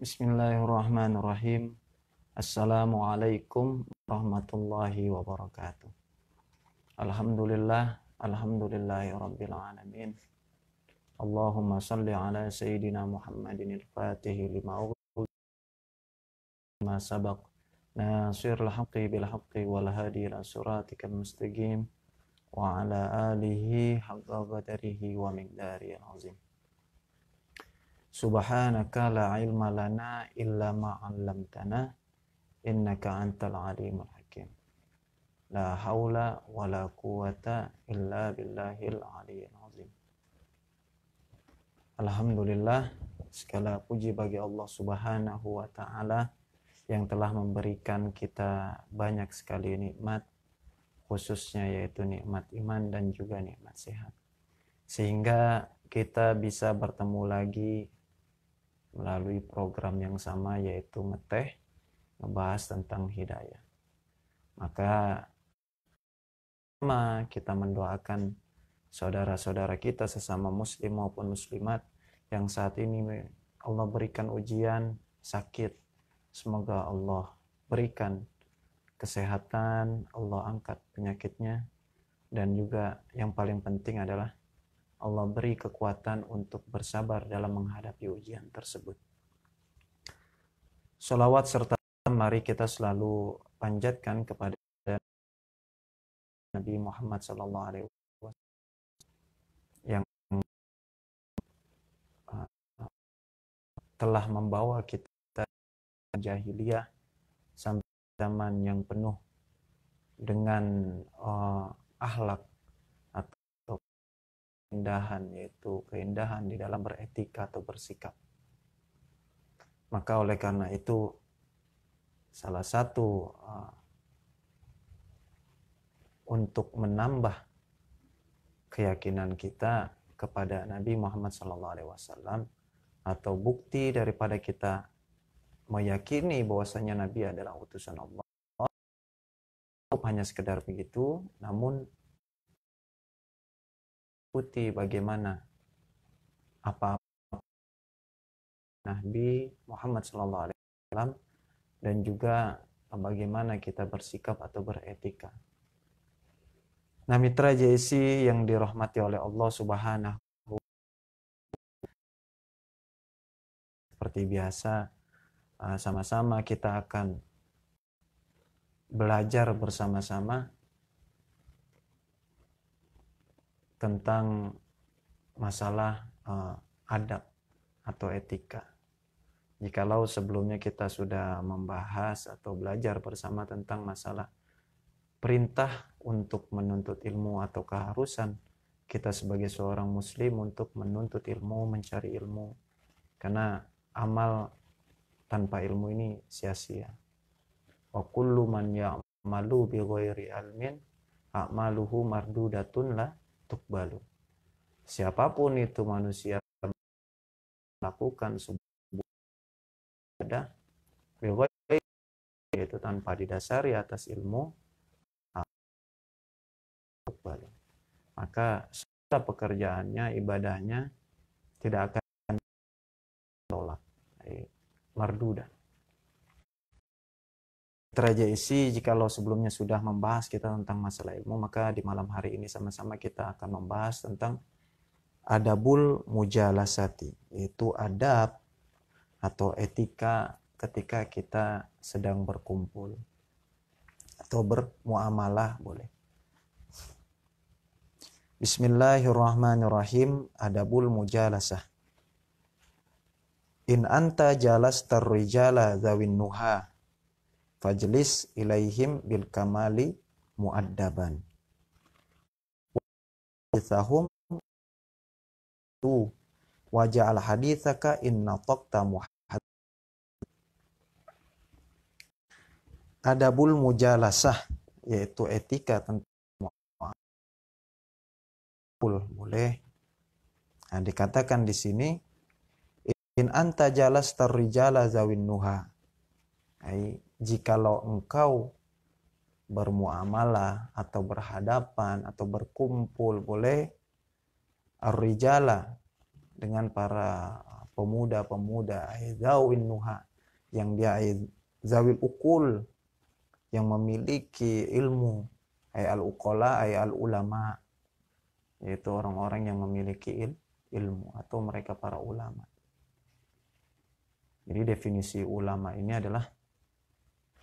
Bismillahirrahmanirrahim. Assalamualaikum warahmatullahi wabarakatuh. Alhamdulillahi rabbil alamin. Allahumma salli ala sayyidina Muhammadin al-Fatihi lima ughliqa ma sabaq nasiril haqqi bil haqqi wal hadi ila siratikal mustaqim wa ala alihi haqqa qadarihi wa miqdarihil azim. Subhanaka la ilma lana illa ma 'allamtana innaka antal alimul hakim. La haula wa la quwata illa billahil aliyyil azim. Alhamdulillah, segala puji bagi Allah Subhanahu wa taala yang telah memberikan kita banyak sekali nikmat, khususnya yaitu nikmat iman dan juga nikmat sehat. Sehingga kita bisa bertemu lagi melalui program yang sama, yaitu Ngeteh, ngebahas tentang hidayah. Maka kita mendoakan saudara-saudara kita sesama muslim maupun muslimat yang saat ini Allah berikan ujian sakit. Semoga Allah berikan kesehatan, Allah angkat penyakitnya, dan juga yang paling penting adalah Allah beri kekuatan untuk bersabar dalam menghadapi ujian tersebut. Sholawat serta mari kita selalu panjatkan kepada Nabi Muhammad SAW yang telah membawa kita jahiliyah sampai zaman yang penuh dengan akhlak atau keindahan, yaitu keindahan di dalam beretika atau bersikap. Maka oleh karena itu salah satu untuk menambah keyakinan kita kepada Nabi Muhammad SAW atau bukti daripada kita meyakini bahwasanya Nabi adalah utusan Allah, hanya sekedar begitu, namun ikuti bagaimana apa Nabi Muhammad SAW dan juga bagaimana kita bersikap atau beretika. Nah, mitra JSC yang dirahmati oleh Allah Subhanahu wa Ta'ala, seperti biasa sama-sama kita akan belajar bersama-sama tentang masalah adab atau etika. Jikalau sebelumnya kita sudah membahas atau belajar bersama tentang masalah perintah untuk menuntut ilmu atau keharusan kita sebagai seorang muslim untuk menuntut ilmu, mencari ilmu, karena amal tanpa ilmu ini sia-sia. Wa kullu man ya'malu bi ghairi ilmin a'maluhu mardudatun la tuqbalu. Siapapun itu manusia melakukan sebuah ibadah bi ghairi, yaitu tanpa didasari atas ilmu, maka segala pekerjaannya, ibadahnya tidak akan tolak, marduda. Terajasi, jikalau sebelumnya sudah membahas kita tentang masalah ilmu, maka di malam hari ini sama-sama kita akan membahas tentang adabul mujalasati, yaitu adab atau etika ketika kita sedang berkumpul atau bermuamalah boleh. Bismillahirrahmanirrahim. Adabul mujalasah. In anta jalastar rijala zawin nuha fajlis ilaihim bil kamali muaddaban. Hadithahum tu waja'al hadithaka inna taqta muhad. Adabul mujalasah, yaitu etika tentang boleh. Nah, dikatakan di sini in anta jalastar rijala zawin nuha. Jikalau engkau bermuamalah atau berhadapan atau berkumpul boleh ar-rijala dengan para pemuda-pemuda, zawin nuha, yang dia zawil ukul, yang memiliki ilmu, al-uqala, al-ulama, yaitu orang-orang yang memiliki ilmu atau mereka para ulama. Jadi definisi ulama ini adalah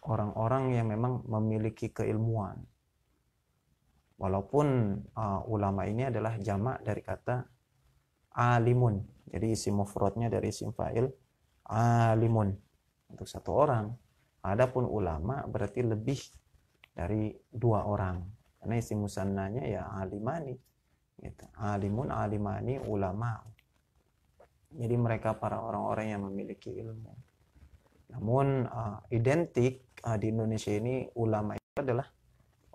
orang-orang yang memang memiliki keilmuan. Walaupun ulama ini adalah jamak dari kata alimun. Jadi isim mufradnya dari isim fa'il alimun untuk satu orang. Adapun ulama berarti lebih dari dua orang. Karena isim musannanya ya alimani. Gitu. Alimun, alimani, ulama. Jadi mereka para orang-orang yang memiliki ilmu. Namun identik di Indonesia ini ulama itu adalah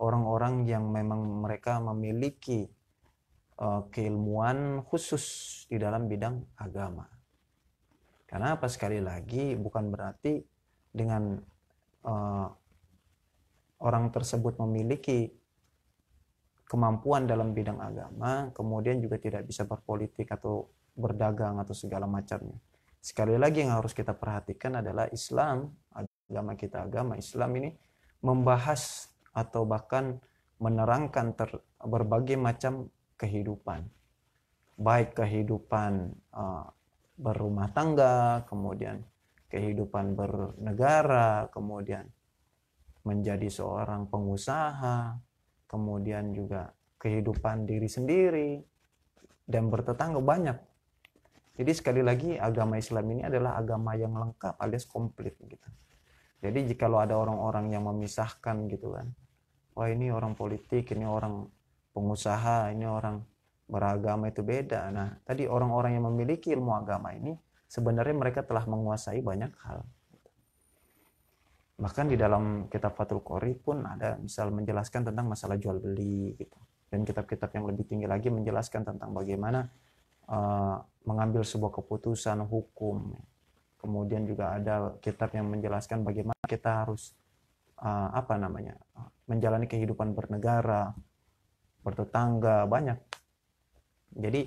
orang-orang yang memang mereka memiliki keilmuan khusus di dalam bidang agama. Karena apa, sekali lagi bukan berarti dengan orang tersebut memiliki kemampuan dalam bidang agama, kemudian juga tidak bisa berpolitik atau berdagang atau segala macamnya. Sekali lagi yang harus kita perhatikan adalah Islam, agama kita, agama Islam ini membahas atau bahkan menerangkan berbagai macam kehidupan. Baik kehidupan berumah tangga, kemudian kehidupan bernegara, kemudian menjadi seorang pengusaha, kemudian juga kehidupan diri sendiri, dan bertetangga, banyak. Jadi sekali lagi agama Islam ini adalah agama yang lengkap alias komplit gitu. Jadi jikalau ada orang-orang yang memisahkan gitu kan, wah ini orang politik, ini orang pengusaha, ini orang beragama, itu beda. Nah tadi orang-orang yang memiliki ilmu agama ini sebenarnya mereka telah menguasai banyak hal. Bahkan di dalam kitab Fathul Qorib pun ada misal menjelaskan tentang masalah jual beli gitu. Dan kitab-kitab yang lebih tinggi lagi menjelaskan tentang bagaimana mengambil sebuah keputusan hukum. Kemudian juga ada kitab yang menjelaskan bagaimana kita harus menjalani kehidupan bernegara, bertetangga, banyak. Jadi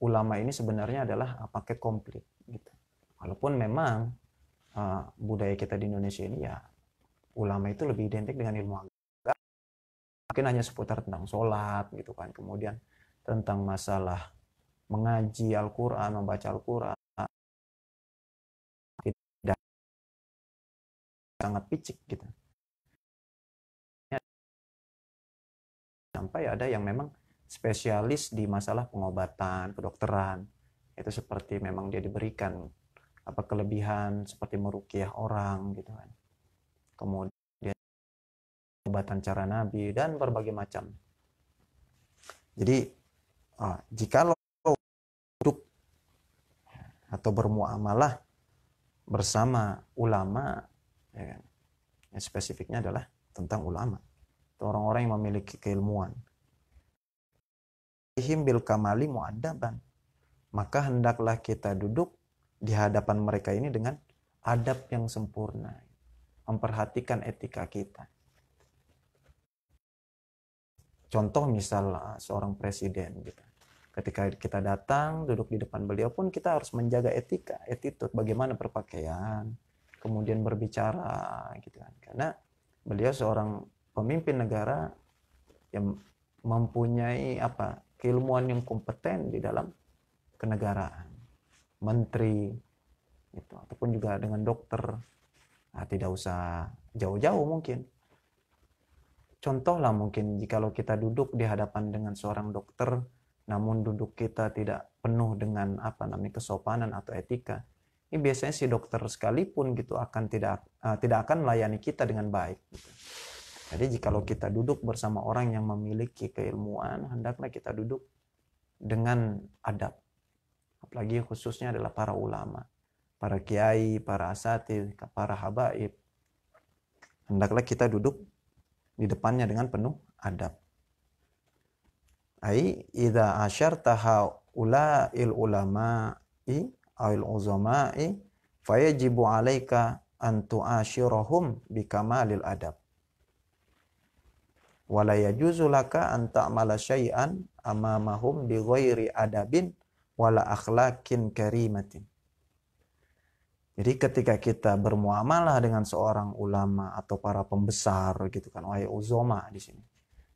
ulama ini sebenarnya adalah paket komplit gitu. Walaupun memang budaya kita di Indonesia ini ya ulama itu lebih identik dengan ilmu agama. Mungkin hanya seputar tentang sholat gitu kan, kemudian tentang masalah mengaji Al-Quran, membaca Al-Quran, tidak sangat picik gitu. Sampai ada yang memang spesialis di masalah pengobatan, kedokteran. Itu seperti memang dia diberikan kelebihan seperti meruqyah orang gitu kan. Kemudian pengobatan cara Nabi dan berbagai macam. Jadi jikalau duduk atau bermuamalah bersama ulama, ya kan, yang spesifiknya adalah tentang ulama, orang-orang yang memiliki keilmuan. Bil kamali mu'addaban, maka hendaklah kita duduk di hadapan mereka ini dengan adab yang sempurna, memperhatikan etika kita. Contoh misal seorang presiden gitu. Ketika kita datang duduk di depan beliau pun kita harus menjaga etika, attitude, bagaimana berpakaian, kemudian berbicara gitu kan. Karena beliau seorang pemimpin negara yang mempunyai keilmuan yang kompeten di dalam kenegaraan. Menteri gitu, ataupun juga dengan dokter. Tidak usah jauh-jauh mungkin. Contohlah mungkin jikalau kita duduk di hadapan dengan seorang dokter, namun duduk kita tidak penuh dengan kesopanan atau etika, ini biasanya si dokter sekalipun gitu akan tidak akan melayani kita dengan baik gitu. Jadi jikalau kita duduk bersama orang yang memiliki keilmuan, hendaklah kita duduk dengan adab. Apalagi khususnya adalah para ulama, para kiai, para asatidz, para habaib. Hendaklah kita duduk di depannya dengan penuh adab. Ai idza asyarta haula'il ulama'i awil uzama'i fayajibu 'alaika an tu'ashirahum bikamalil adab. Wala yajuzu laka an ta'mala syai'an amamahum bi ghairi adabin wala akhlaqin karimatin. Jadi ketika kita bermuamalah dengan seorang ulama atau para pembesar gitu kan, wahai uzoma di sini,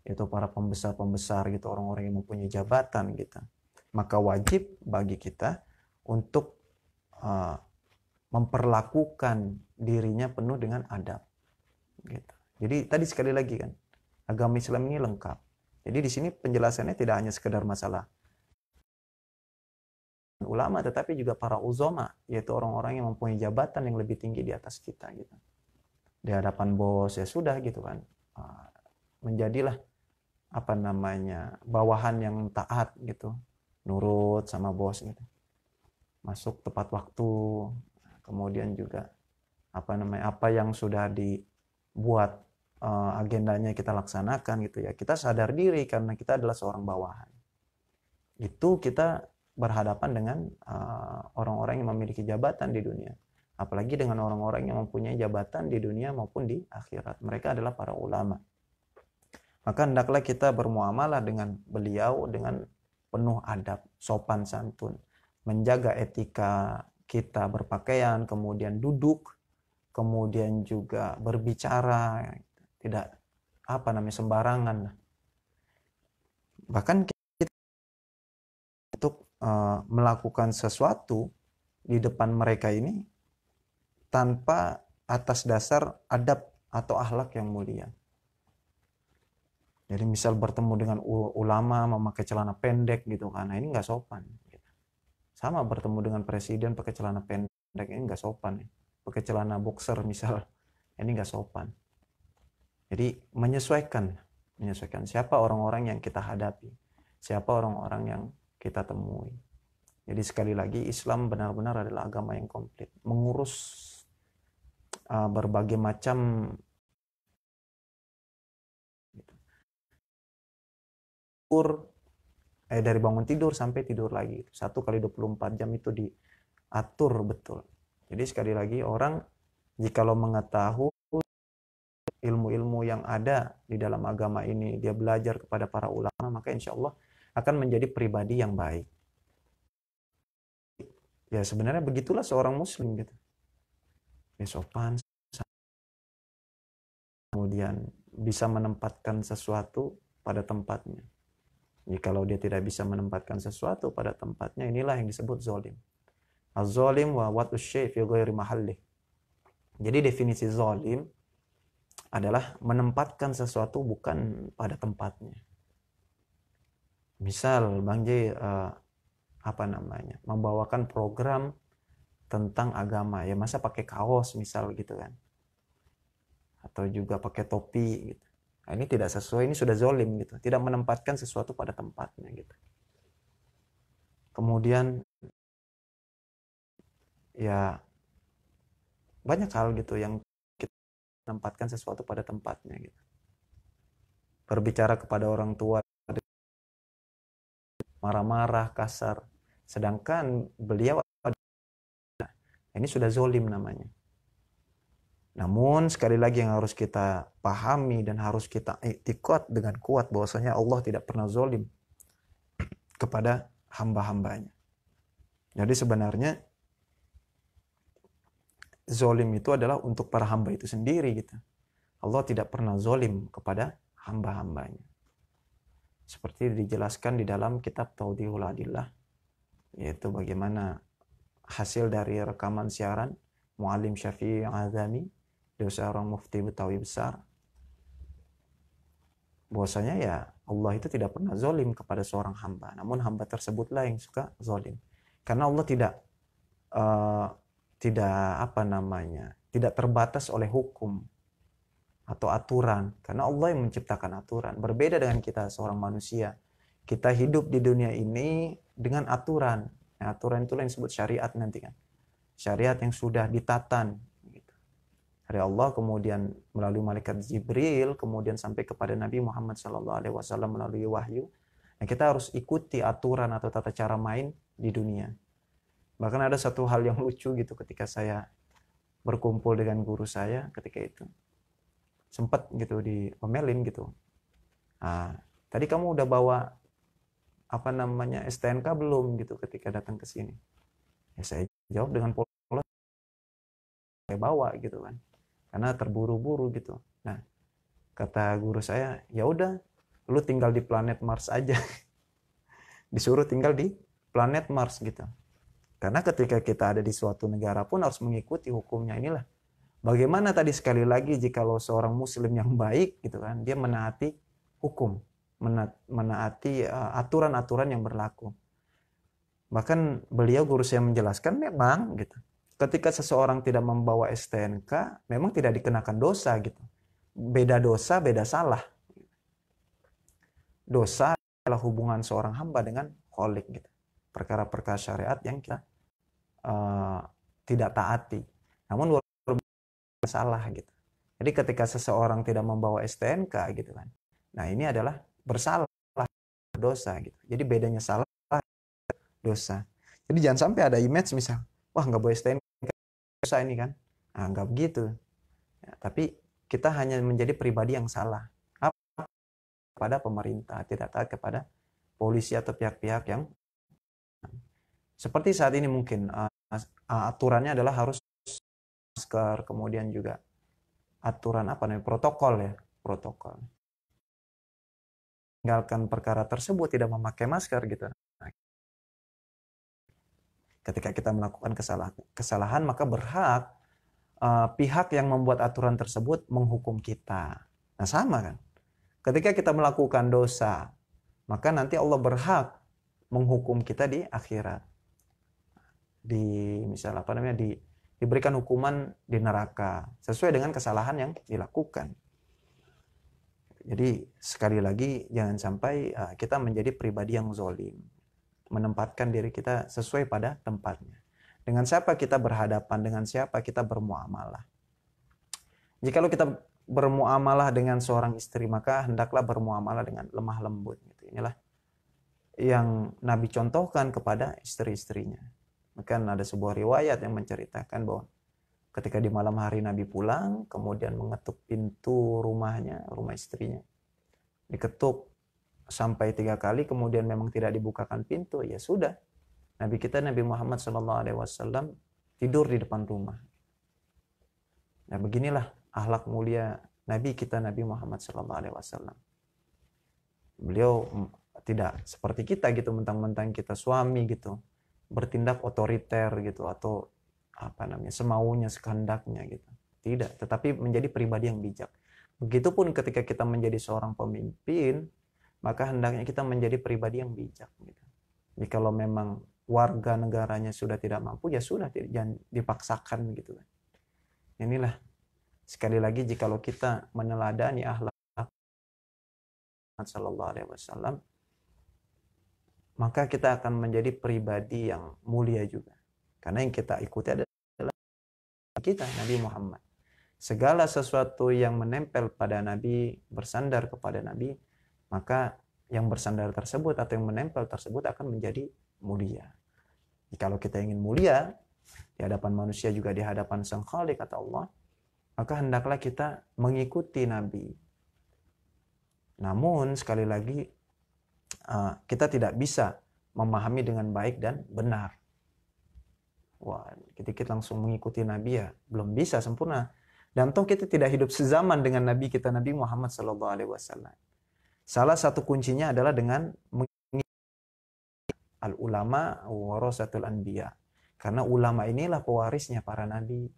yaitu para pembesar-pembesar gitu, orang-orang yang mempunyai jabatan gitu, maka wajib bagi kita untuk uh, memperlakukan dirinya penuh dengan adab gitu. Jadi tadi sekali lagi kan, agama Islam ini lengkap. Jadi di sini penjelasannya tidak hanya sekedar masalah ulama, tetapi juga para uzoma, yaitu orang-orang yang mempunyai jabatan yang lebih tinggi di atas kita gitu. Di hadapan bos ya sudah gitu kan, menjadilah apa namanya bawahan yang taat gitu, nurut sama bos gitu, masuk tepat waktu, kemudian juga apa namanya apa yang sudah dibuat agendanya kita laksanakan gitu ya, kita sadar diri karena kita adalah seorang bawahan. Itu kita berhadapan dengan orang-orang yang memiliki jabatan di dunia, apalagi dengan orang-orang yang mempunyai jabatan di dunia maupun di akhirat. Mereka adalah para ulama. Maka hendaklah kita bermuamalah dengan beliau dengan penuh adab, sopan santun, menjaga etika kita berpakaian, kemudian duduk, kemudian juga berbicara, tidak apa namanya sembarangan. Bahkan kita untuk melakukan sesuatu di depan mereka ini tanpa atas dasar adab atau akhlak yang mulia. Jadi misal bertemu dengan ulama memakai celana pendek gitu kan, nah ini nggak sopan. Sama bertemu dengan presiden pakai celana pendek, ini nggak sopan. Pakai celana boxer misal, ini nggak sopan. Jadi menyesuaikan siapa orang-orang yang kita hadapi, siapa orang-orang yang kita temui. Jadi sekali lagi Islam benar-benar adalah agama yang komplit, mengurus berbagai macam dari bangun tidur sampai tidur lagi. 1 kali 24 jam itu diatur betul. Jadi sekali lagi orang jikalau mengetahui ilmu-ilmu yang ada di dalam agama ini, dia belajar kepada para ulama, maka insya Allah akan menjadi pribadi yang baik. Ya sebenarnya begitulah seorang muslim gitu. Ya sopan, kemudian bisa menempatkan sesuatu pada tempatnya. Jikalau dia tidak bisa menempatkan sesuatu pada tempatnya, inilah yang disebut zalim. Az-zalim wa wat'us syai' fi ghairi mahallih. Jadi definisi zalim adalah menempatkan sesuatu bukan pada tempatnya. Misal Bang J membawakan program tentang agama, ya masa pakai kaos misal gitu kan, atau juga pakai topi gitu. Nah, ini tidak sesuai, ini sudah zalim gitu, tidak menempatkan sesuatu pada tempatnya gitu. Kemudian ya banyak hal gitu yang kita menempatkan sesuatu pada tempatnya gitu. Berbicara kepada orang tua marah-marah, kasar, sedangkan beliau ini sudah zalim namanya. Namun sekali lagi yang harus kita pahami dan harus kita iktikad dengan kuat bahwasanya Allah tidak pernah zalim kepada hamba-hambanya. Jadi sebenarnya zalim itu adalah untuk para hamba itu sendiri gitu. Allah tidak pernah zalim kepada hamba-hambanya. Seperti dijelaskan di dalam kitab Tawdihul Adillah, yaitu bagaimana hasil dari rekaman siaran Muallim Syafi'i Azami, seorang mufti Betawi besar, bahwasanya ya Allah itu tidak pernah zalim kepada seorang hamba, namun hamba tersebutlah yang suka zalim. Karena Allah tidak terbatas oleh hukum atau aturan, karena Allah yang menciptakan aturan. Berbeda dengan kita seorang manusia, kita hidup di dunia ini dengan aturan. Nah, aturan itulah yang disebut syariat nanti kan, syariat yang sudah ditatan gitu dari Allah, kemudian melalui malaikat Jibril, kemudian sampai kepada Nabi Muhammad SAW melalui wahyu. Nah, kita harus ikuti aturan atau tata cara main di dunia. Bahkan ada satu hal yang lucu gitu ketika saya berkumpul dengan guru saya ketika itu, sempat gitu diomelin gitu. Nah, tadi kamu udah bawa STNK belum gitu ketika datang ke sini? Ya saya jawab dengan polos, bawa gitu kan, karena terburu-buru gitu. Nah, kata guru saya, ya udah, lu tinggal di planet Mars aja. Disuruh tinggal di planet Mars gitu. Karena ketika kita ada di suatu negara pun harus mengikuti hukumnya. Inilah bagaimana tadi sekali lagi jikalau seorang muslim yang baik gitu kan, dia menaati hukum, menaati aturan-aturan yang berlaku. Bahkan beliau guru saya menjelaskan memang gitu. Ketika seseorang tidak membawa STNK, memang tidak dikenakan dosa gitu. Beda dosa, beda salah. Dosa adalah hubungan seorang hamba dengan Khalik gitu. Perkara-perkara syariat yang kita tidak taati. Namun salah gitu. Jadi ketika seseorang tidak membawa STNK gitu kan. Nah, ini adalah bersalah, dosa gitu. Jadi bedanya salah, dosa. Jadi jangan sampai ada image misal, wah nggak bawa STNK, dosa ini kan. Nah, nggak begitu. Ya, tapi kita hanya menjadi pribadi yang salah. Apa? Kepada pemerintah, tidak taat kepada polisi atau pihak-pihak yang seperti saat ini mungkin aturannya adalah harus masker, kemudian juga aturan apa namanya, protokol ya, protokol. Tinggalkan perkara tersebut tidak memakai masker gitu. Nah, ketika kita melakukan kesalahan maka berhak pihak yang membuat aturan tersebut menghukum kita. Nah, sama kan? Ketika kita melakukan dosa, maka nanti Allah berhak menghukum kita di akhirat. Di misal apa namanya, diberikan hukuman di neraka sesuai dengan kesalahan yang dilakukan. Jadi sekali lagi jangan sampai kita menjadi pribadi yang zalim, menempatkan diri kita sesuai pada tempatnya. Dengan siapa kita berhadapan, dengan siapa kita bermuamalah. Jikalau kita bermuamalah dengan seorang istri, maka hendaklah bermuamalah dengan lemah lembut. Inilah yang Nabi contohkan kepada istri-istrinya. Maka ada sebuah riwayat yang menceritakan bahwa ketika di malam hari Nabi pulang, kemudian mengetuk pintu rumahnya, rumah istrinya. Diketuk sampai 3 kali, kemudian memang tidak dibukakan pintu, ya sudah. Nabi kita Nabi Muhammad SAW tidur di depan rumah. Nah, beginilah akhlak mulia Nabi kita Nabi Muhammad SAW. Beliau tidak seperti kita gitu, mentang-mentang kita suami gitu, bertindak otoriter gitu atau apa namanya, semaunya, sekehendaknya gitu. Tidak, tetapi menjadi pribadi yang bijak. Begitupun ketika kita menjadi seorang pemimpin, maka hendaknya kita menjadi pribadi yang bijak gitu. Jadi kalau memang warga negaranya sudah tidak mampu, ya sudah, jangan dipaksakan gitu kan. Inilah sekali lagi jikalau kita meneladani akhlak sallallahu alaihi wasallam, maka kita akan menjadi pribadi yang mulia juga. Karena yang kita ikuti adalah kita, Nabi Muhammad. Segala sesuatu yang menempel pada Nabi, bersandar kepada Nabi, maka yang bersandar tersebut atau yang menempel tersebut akan menjadi mulia. Kalau kita ingin mulia di hadapan manusia juga di hadapan Sang Khalik kata Allah, maka hendaklah kita mengikuti Nabi. Namun sekali lagi kita tidak bisa memahami dengan baik dan benar. Wah, kita langsung mengikuti Nabi ya belum bisa sempurna. Dan toh kita tidak hidup sezaman dengan Nabi kita Nabi Muhammad SAW. Salah satu kuncinya adalah dengan al-ulama warasatul anbiya. Karena ulama inilah pewarisnya para nabi.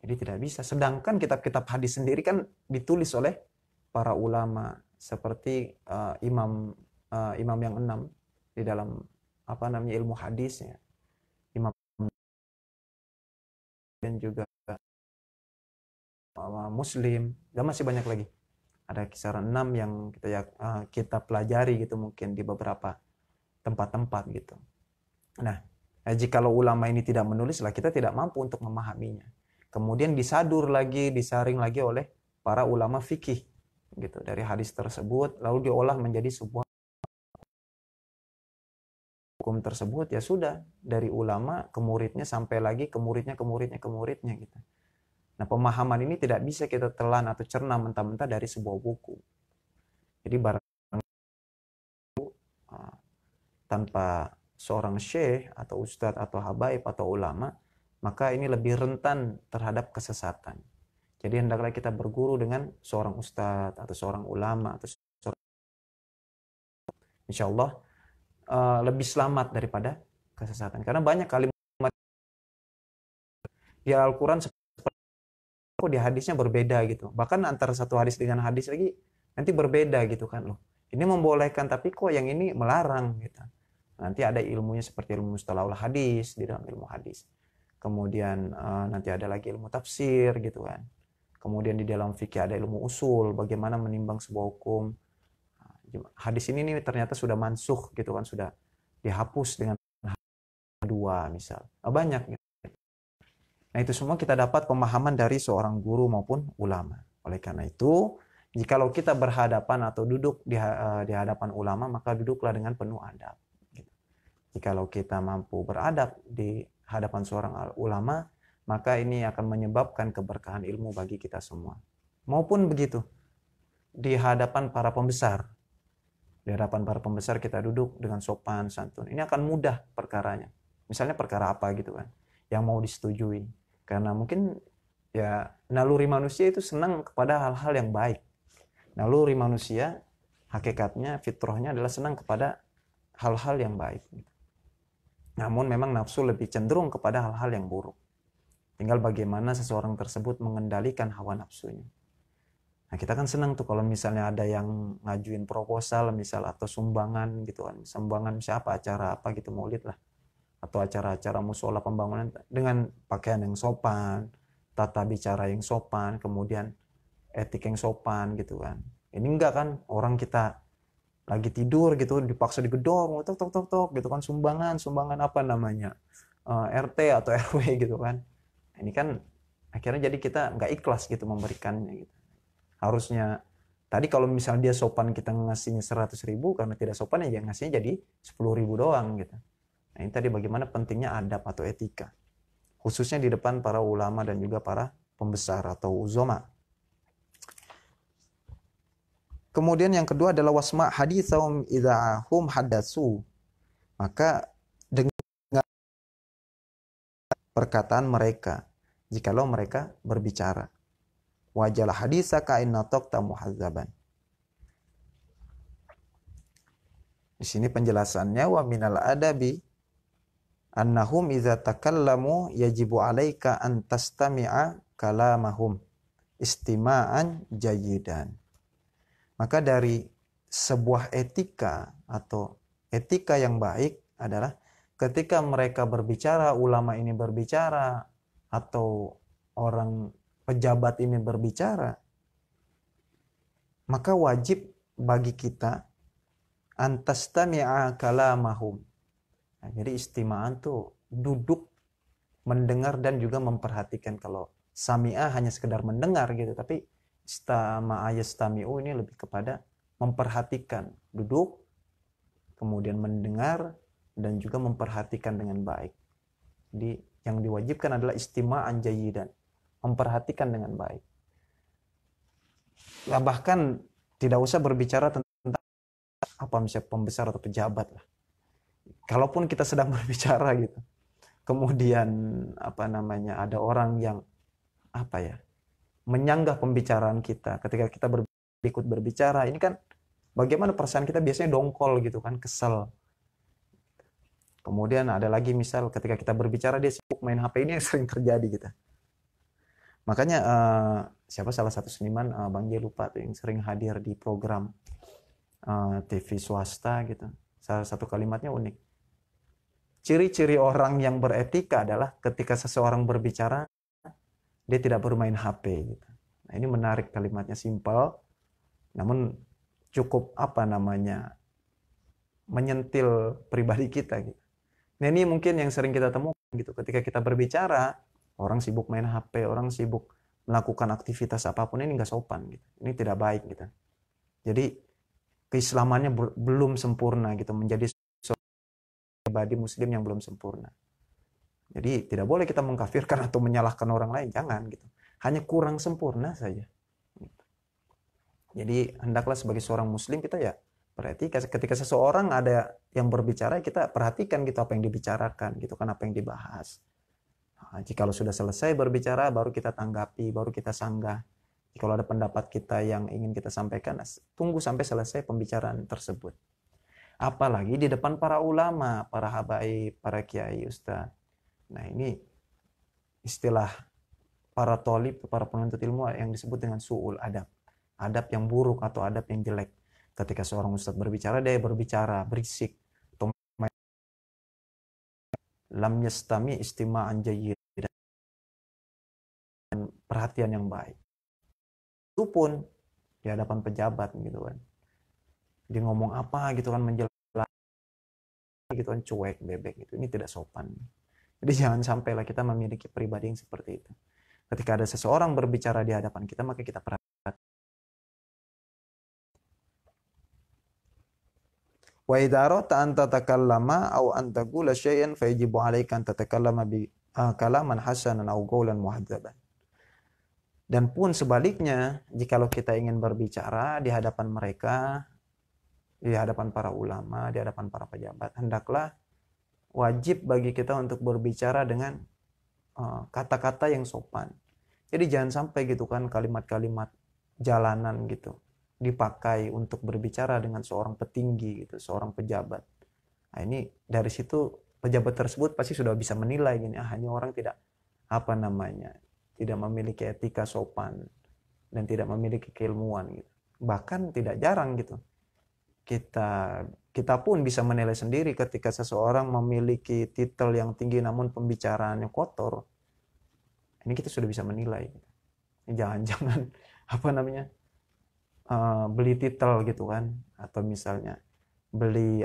Jadi tidak bisa. Sedangkan kitab-kitab hadis sendiri kan ditulis oleh para ulama seperti imam yang 6 di dalam apa namanya ilmu hadisnya. Imam dan juga Muslim, dan masih banyak lagi. Ada kisaran 6 yang kita pelajari gitu mungkin di beberapa tempat-tempat gitu. Nah, jikalau ulama ini tidak menulis lah, kita tidak mampu untuk memahaminya. Kemudian disadur lagi, disaring lagi oleh para ulama fikih gitu dari hadis tersebut, lalu diolah menjadi sebuah hukum tersebut, ya sudah dari ulama ke muridnya sampai lagi ke muridnya gitu. Nah, pemahaman ini tidak bisa kita telan atau cerna mentah-mentah dari sebuah buku. Jadi barang tanpa seorang syekh atau ustadz atau habaib atau ulama, maka ini lebih rentan terhadap kesesatan. Jadi hendaklah kita berguru dengan seorang ustadz atau seorang ulama atau seorang, insya Allah lebih selamat daripada kesesatan. Karena banyak kali di Al-Quran di hadisnya berbeda gitu. Bahkan antara satu hadis dengan hadis lagi nanti berbeda gitu kan loh. Ini membolehkan tapi kok yang ini melarang gitu. Nanti ada ilmunya seperti ilmu mustalahul hadis di dalam ilmu hadis. Kemudian nanti ada lagi ilmu tafsir gitu kan. Kemudian di dalam fikih ada ilmu usul, bagaimana menimbang sebuah hukum. Hadis ini nih ternyata sudah mansuh gitu kan, sudah dihapus dengan dua misal. Banyak gitu. Nah itu semua kita dapat pemahaman dari seorang guru maupun ulama. Oleh karena itu, jikalau kita berhadapan atau duduk di hadapan ulama, maka duduklah dengan penuh adab. Jikalau kita mampu beradab di hadapan seorang ulama, maka ini akan menyebabkan keberkahan ilmu bagi kita semua. Maupun begitu, di hadapan para pembesar. Di hadapan para pembesar kita duduk dengan sopan, santun. Ini akan mudah perkaranya. Misalnya perkara apa gitu kan, yang mau disetujui. Karena mungkin ya naluri manusia itu senang kepada hal-hal yang baik. Naluri manusia, hakikatnya, fitrahnya adalah senang kepada hal-hal yang baik. Namun memang nafsu lebih cenderung kepada hal-hal yang buruk. Tinggal bagaimana seseorang tersebut mengendalikan hawa nafsunya. Nah kita kan senang tuh kalau misalnya ada yang ngajuin proposal misal atau sumbangan gitu kan. Sumbangan siapa, acara apa gitu, maulid lah. Atau acara-acara musola pembangunan dengan pakaian yang sopan, tata bicara yang sopan, kemudian etik yang sopan gitu kan. Ini enggak kan, orang kita lagi tidur gitu dipaksa digedor, tok tok tok tok gitu kan, sumbangan apa namanya, RT atau RW gitu kan. Ini kan akhirnya jadi kita nggak ikhlas gitu memberikannya gitu. Harusnya tadi kalau misalnya dia sopan kita ngasihnya 100.000, karena tidak sopan ya ngasihnya jadi 10.000 doang gitu. Nah ini tadi bagaimana pentingnya adab atau etika, khususnya di depan para ulama dan juga para pembesar atau uzama. Kemudian yang kedua adalah wasma haditsahum idza hum hadatsu. Maka dengar perkataan mereka jikalau mereka berbicara. Wajal haditsaka in nataqta muhazzaban. Di sini penjelasannya wa minal adabi annahum idza takallamu yajibu 'alaika an tastami'a kalamahum istima'an jayyidan. Maka dari sebuah etika atau etika yang baik adalah ketika mereka berbicara, ulama ini berbicara, atau orang pejabat ini berbicara, maka wajib bagi kita antastami'a kalamahum. Nah, jadi istima'an tuh duduk, mendengar dan juga memperhatikan. Kalau sami'ah hanya sekedar mendengar gitu, tapi istama'a yastami'u ini lebih kepada memperhatikan, duduk, kemudian mendengar dan juga memperhatikan dengan baik. Jadi yang diwajibkan adalah istima'an jayyidan, memperhatikan dengan baik. Ya, bahkan tidak usah berbicara tentang apa misalnya pembesar atau pejabat lah. Kalaupun kita sedang berbicara gitu, kemudian apa namanya ada orang yang apa ya menyanggah pembicaraan kita ketika kita ikut berbicara, ini kan bagaimana perasaan kita biasanya dongkol gitu kan, kesel. Kemudian ada lagi misal ketika kita berbicara dia sibuk main HP, ini yang sering terjadi gitu. Makanya siapa salah satu seniman, Bang J lupa tuh, yang sering hadir di program TV swasta gitu. Salah satu kalimatnya unik. Ciri-ciri orang yang beretika adalah ketika seseorang berbicara dia tidak bermain HP gitu. Nah, ini menarik kalimatnya, simpel namun cukup apa namanya menyentil pribadi kita gitu. Nah, ini mungkin yang sering kita temukan gitu, ketika kita berbicara orang sibuk main HP, orang sibuk melakukan aktivitas apapun, ini nggak sopan gitu. Ini tidak baik gitu. Jadi keislamannya belum sempurna gitu, menjadi pribadi muslim yang belum sempurna. Jadi tidak boleh kita mengkafirkan atau menyalahkan orang lain, jangan gitu. Hanya kurang sempurna saja. Jadi hendaklah sebagai seorang muslim kita ya beretika. Ketika seseorang ada yang berbicara, kita perhatikan gitu apa yang dibicarakan gitu kan, apa yang dibahas. Jika sudah selesai berbicara, baru kita tanggapi, baru kita sanggah. Kalau ada pendapat kita yang ingin kita sampaikan, tunggu sampai selesai pembicaraan tersebut. Apalagi di depan para ulama, para habaib, para kiai, ustaz. Nah ini istilah para tolib, para penuntut ilmu yang disebut dengan su'ul adab. Adab yang buruk atau adab yang jelek. Ketika seorang ustaz berbicara, dia berbicara berisik. Lam yastami istima'an jayyid. Perhatian yang baik. Itu pun di hadapan pejabat gitu kan. Dia ngomong apa gitu kan, menjelaskan gitu kan, cuek, bebek gitu. Ini tidak sopan. Jadi jangan sampailah kita memiliki pribadi yang seperti itu. Ketika ada seseorang berbicara di hadapan kita, maka kita perhatikan. Wa idza arata an tatakallama aw an taqula syai'an fa yajibu 'alaika an tatakallama bi kalaman hasanan aw qawlan muhadzaban. Dan pun sebaliknya, jikalau kita ingin berbicara di hadapan mereka, di hadapan para ulama, di hadapan para pejabat, hendaklah wajib bagi kita untuk berbicara dengan kata-kata yang sopan. Jadi jangan sampai gitu kan kalimat-kalimat jalanan gitu dipakai untuk berbicara dengan seorang petinggi gitu, seorang pejabat. Nah, ini dari situ pejabat tersebut pasti sudah bisa menilai gini, ini orang tidak tidak memiliki etika sopan dan tidak memiliki keilmuan gitu. Bahkan tidak jarang gitu. Kita pun bisa menilai sendiri ketika seseorang memiliki titel yang tinggi namun pembicaraannya kotor. Ini kita sudah bisa menilai. Jangan-jangan beli titel gitu kan, atau misalnya beli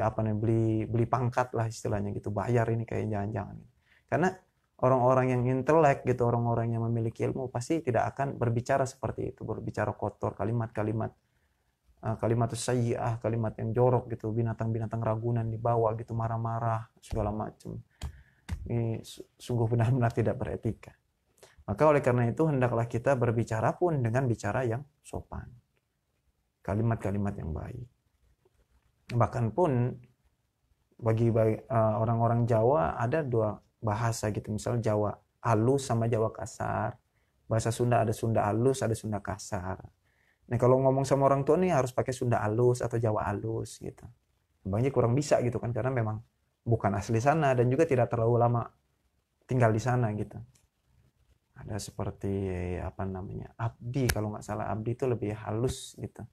pangkat lah istilahnya gitu, bayar ini kayak jangan-jangan. Karena orang-orang yang intelek gitu, orang-orang yang memiliki ilmu pasti tidak akan berbicara seperti itu, berbicara kotor, kalimat-kalimat sayyi'ah, kalimat yang jorok gitu, binatang-binatang ragunan dibawa gitu, marah-marah segala macam. Ini sungguh benar-benar tidak beretika. Maka oleh karena itu hendaklah kita berbicara pun dengan bicara yang sopan, kalimat-kalimat yang baik. Bahkan pun bagi orang-orang Jawa ada dua bahasa gitu, misalnya Jawa halus sama Jawa kasar. Bahasa Sunda ada Sunda halus, ada Sunda kasar. Nah kalau ngomong sama orang tua nih harus pakai Sunda halus atau Jawa halus gitu. Banyak kurang bisa gitu kan, karena memang bukan asli sana dan juga tidak terlalu lama tinggal di sana gitu. Ada seperti Abdi, kalau nggak salah Abdi itu lebih halus gitu.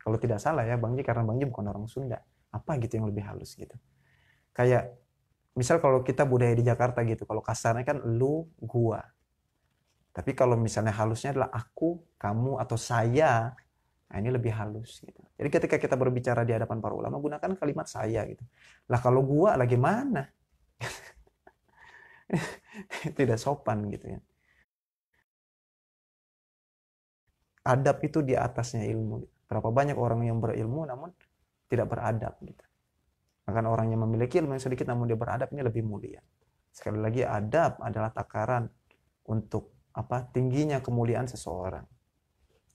Kalau tidak salah ya Bang Ji, karena Bang Ji bukan orang Sunda. Apa gitu yang lebih halus gitu. Kayak misal kalau kita budaya di Jakarta gitu, kalau kasarnya kan lu, gua. Tapi kalau misalnya halusnya adalah aku, kamu, atau saya, nah ini lebih halus gitu. Jadi ketika kita berbicara di hadapan para ulama, gunakan kalimat saya gitu. Lah kalau gua lagi mana? Tidak sopan gitu ya. Adab itu di atasnya ilmu. Berapa banyak orang yang berilmu namun tidak beradab gitu. Bahkan orang yang memiliki ilmu yang sedikit namun dia beradab, ini lebih mulia. Sekali lagi, adab adalah takaran untuk tingginya kemuliaan seseorang.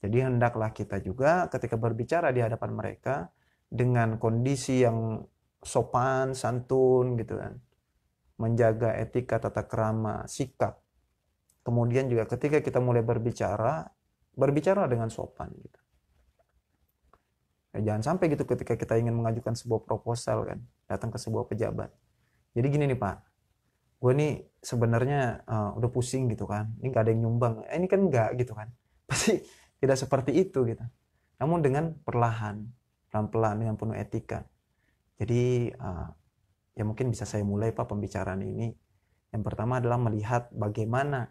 Jadi hendaklah kita juga ketika berbicara di hadapan mereka dengan kondisi yang sopan, santun gitu kan. Menjaga etika, tata krama, sikap. Kemudian juga ketika kita mulai berbicara dengan sopan gitu. Jangan sampai gitu ketika kita ingin mengajukan sebuah proposal kan, datang ke sebuah pejabat. Jadi gini nih Pak, gue nih sebenarnya udah pusing gitu kan, ini gak ada yang nyumbang, ini kan enggak gitu kan. Pasti tidak seperti itu gitu. Namun dengan perlahan, pelan-pelan, dengan penuh etika. Jadi ya mungkin bisa saya mulai Pak pembicaraan ini. Yang pertama adalah melihat bagaimana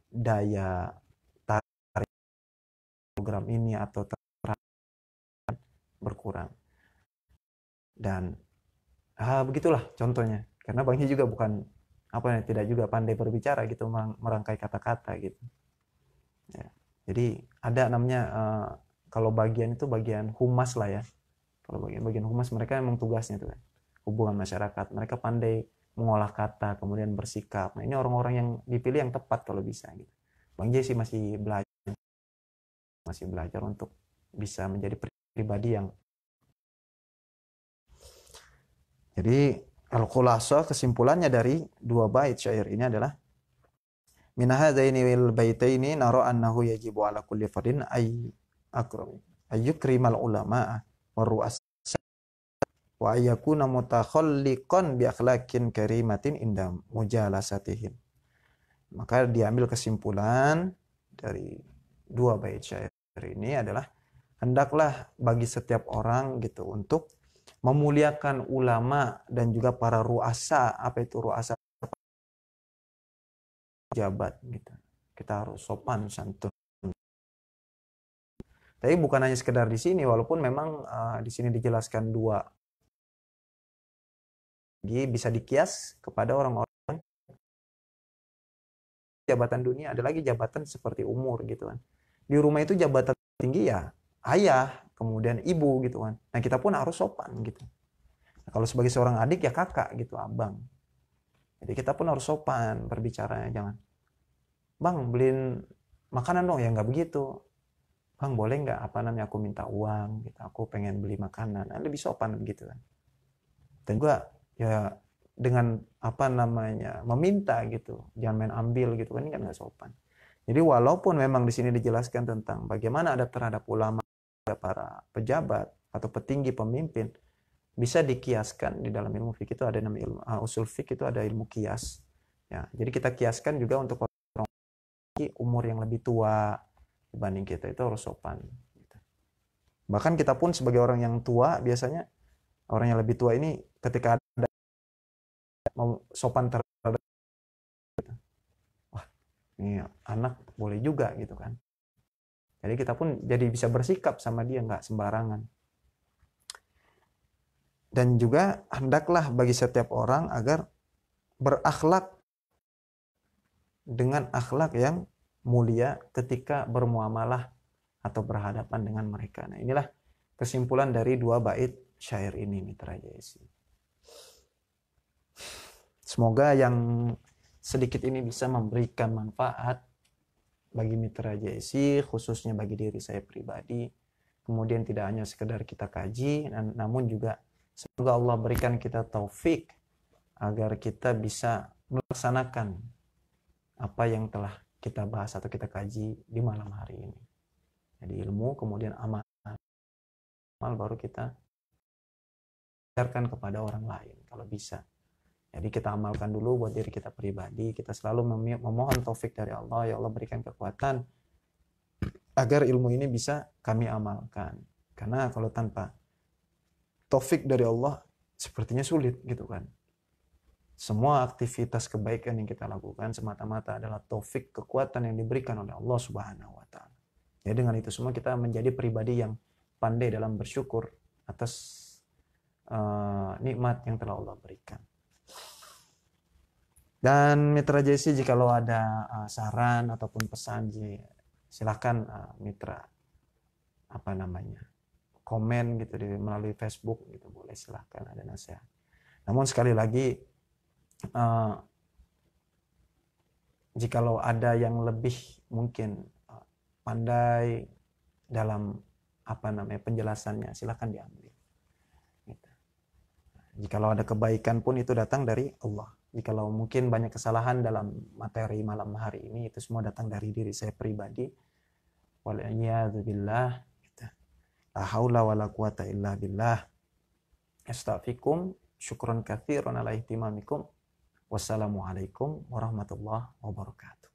daya tarik program ini atau berkurang. Dan begitulah contohnya. Karena Bang Hi juga bukan tidak juga pandai berbicara gitu, merangkai kata-kata gitu. Ya. Jadi ada namanya kalau bagian itu bagian humas lah ya. Kalau bagian humas mereka memang tugasnya itu kan, hubungan masyarakat. Mereka pandai mengolah kata, kemudian bersikap. Nah, ini orang-orang yang dipilih yang tepat kalau bisa gitu. Bang J sih masih belajar untuk bisa menjadi pribadi yang. Jadi al-khulasa, kesimpulannya dari dua bait syair ini adalah min hadaini wal baitaini nara annahu yajibu ala kulli fardin ayyukrimal ulama wa ru'as wa ayyakuna mutakhalliqan bi akhlaqin karimatin inda mujalasatihim. Maka diambil kesimpulan dari dua bait syair ini adalah hendaklah bagi setiap orang gitu untuk memuliakan ulama dan juga para ruasa. Apa itu ruasa? Pejabat gitu. Kita harus sopan santun. Tapi bukan hanya sekedar di sini, walaupun memang di sini dijelaskan dua, bisa dikias kepada orang-orang jabatan dunia, ada lagi jabatan seperti umur gitu kan. Di rumah itu jabatan tinggi ya ayah, kemudian ibu gitu kan. Nah kita pun harus sopan gitu. Nah, kalau sebagai seorang adik ya kakak gitu, abang. Jadi kita pun harus sopan berbicaranya, jangan bang beliin makanan dong, ya nggak begitu. Bang boleh nggak aku minta uang gitu, aku pengen beli makanan. Nah, lebih sopan gitu kan. Dan juga ya dengan meminta gitu, jangan main ambil gitu kan, ini kan nggak sopan. Jadi walaupun memang di sini dijelaskan tentang bagaimana adab terhadap ulama, para pejabat atau petinggi pemimpin, bisa dikiaskan di dalam ilmu fikih itu ada namanya ilmu usul fikih, itu ada ilmu kias. Ya, jadi kita kiaskan juga untuk orang umur yang lebih tua dibanding kita, itu harus sopan. Bahkan kita pun sebagai orang yang tua, biasanya orang yang lebih tua ini ketika ada sopan terhadap, wah ini anak boleh juga gitu kan. Jadi kita pun jadi bisa bersikap sama dia, nggak sembarangan. Dan juga hendaklah bagi setiap orang agar berakhlak dengan akhlak yang mulia ketika bermuamalah atau berhadapan dengan mereka. Nah inilah kesimpulan dari dua bait syair ini, Mitra JSI. Semoga yang sedikit ini bisa memberikan manfaat bagi Mitra JSI, khususnya bagi diri saya pribadi. Kemudian tidak hanya sekedar kita kaji, namun juga semoga Allah berikan kita taufik agar kita bisa melaksanakan apa yang telah kita bahas atau kita kaji di malam hari ini. Jadi ilmu, kemudian amal baru kita ajarkan kepada orang lain kalau bisa. Jadi kita amalkan dulu buat diri kita pribadi. Kita selalu memohon taufik dari Allah. Ya Allah berikan kekuatan agar ilmu ini bisa kami amalkan. Karena kalau tanpa taufik dari Allah sepertinya sulit gitu kan. Semua aktivitas kebaikan yang kita lakukan semata-mata adalah taufik, kekuatan yang diberikan oleh Allah Subhanahu wa taala. Ya dengan itu semua kita menjadi pribadi yang pandai dalam bersyukur atas nikmat yang telah Allah berikan. Dan Mitra JSI, jikalau ada saran ataupun pesan, silahkan Mitra komen gitu melalui Facebook gitu, boleh, silahkan ada nasihat. Namun sekali lagi jikalau ada yang lebih mungkin pandai dalam penjelasannya, silahkan diambil. Gitu. Jikalau ada kebaikan pun itu datang dari Allah. Jikalau mungkin banyak kesalahan dalam materi malam hari ini, itu semua datang dari diri saya pribadi. Wal'iyadzubillah. La haula wa la quwata illa billah. Astaghfirukum. Syukran katsiran ala ihtimamikum. Wassalamualaikum warahmatullahi wabarakatuh.